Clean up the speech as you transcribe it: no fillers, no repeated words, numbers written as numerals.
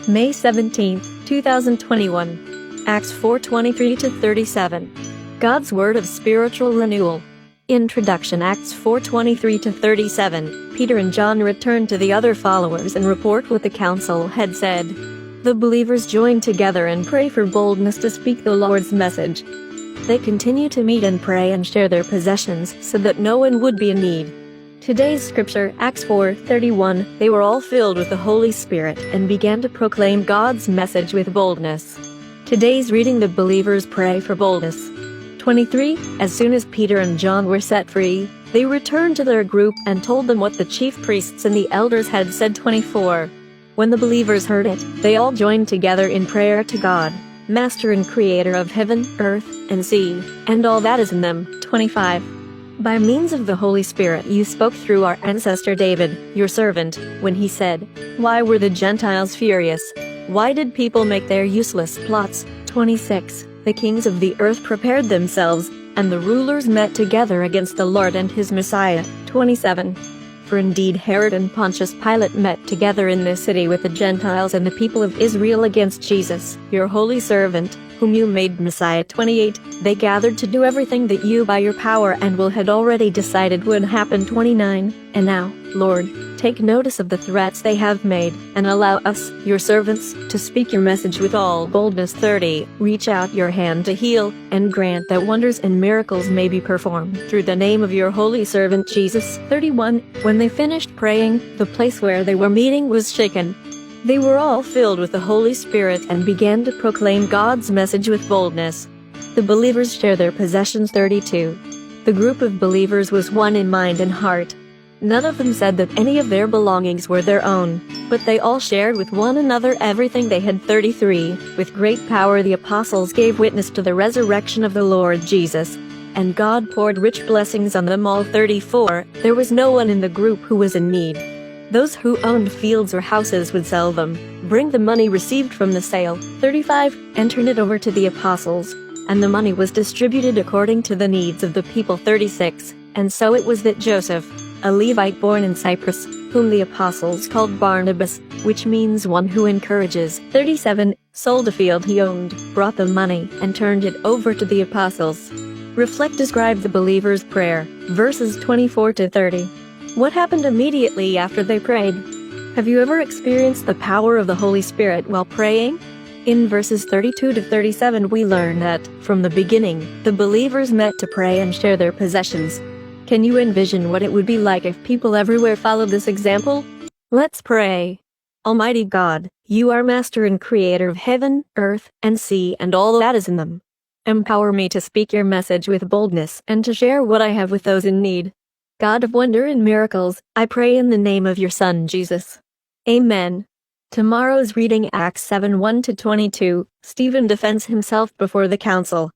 May 17, 2021. Acts 4:23-37. God's Word of Spiritual Renewal. Introduction. Acts 4:23-37. Peter and John returned to the other followers and report what the council had said. The believers joined together and pray for boldness to speak the Lord's message. They continue to meet and pray and share their possessions so that no one would be in need. Today's scripture, Acts 4:31, they were all filled with the Holy Spirit and began to proclaim God's message with boldness. Today's reading, the believers pray for boldness. 23, as soon as Peter and John were set free, they returned to their group and told them what the chief priests and the elders had said. 24. When the believers heard it, they all joined together in prayer to God, Master and Creator of heaven, earth, and sea, and all that is in them. 25. By means of the Holy Spirit you spoke through our ancestor David, your servant, when he said, "Why were the Gentiles furious? Why did people make their useless plots?" 26. The kings of the earth prepared themselves, and the rulers met together against the Lord and his Messiah. 27. For indeed Herod and Pontius Pilate met together in this city with the Gentiles and the people of Israel against Jesus, your holy servant, whom you made Messiah. 28. They gathered to do everything that you by your power and will had already decided would happen. 29. And now, Lord, take notice of the threats they have made, and allow us, your servants, to speak your message with all boldness. 30. Reach out your hand to heal, and grant that wonders and miracles may be performed through the name of your holy servant Jesus. 31. When they finished praying, the place where they were meeting was shaken. They were all filled with the Holy Spirit and began to proclaim God's message with boldness. The believers share their possessions. 32. The group of believers was one in mind and heart. None of them said that any of their belongings were their own, but they all shared with one another everything they had. 33. With great power the apostles gave witness to the resurrection of the Lord Jesus, and God poured rich blessings on them all. 34. There was no one in the group who was in need. Those who owned fields or houses would sell them, bring the money received from the sale. 35. And turn it over to the apostles, and the money was distributed according to the needs of the people. 36. And so it was that Joseph, a Levite born in Cyprus, whom the apostles called Barnabas, which means one who encourages. 37. Sold a field he owned, brought the money, and turned it over to the apostles. Reflect. Describe the believer's prayer. Verses 24-30. What happened immediately after they prayed? Have you ever experienced the power of the Holy Spirit while praying? In verses 32-37 we learn that, from the beginning, the believers met to pray and share their possessions. Can you envision what it would be like if people everywhere followed this example? Let's pray. Almighty God, you are Master and Creator of heaven, earth, and sea and all that is in them. Empower me to speak your message with boldness and to share what I have with those in need. God of wonder and miracles, I pray in the name of your Son, Jesus. Amen. Tomorrow's reading, Acts 7:1-22. Stephen defends himself before the council.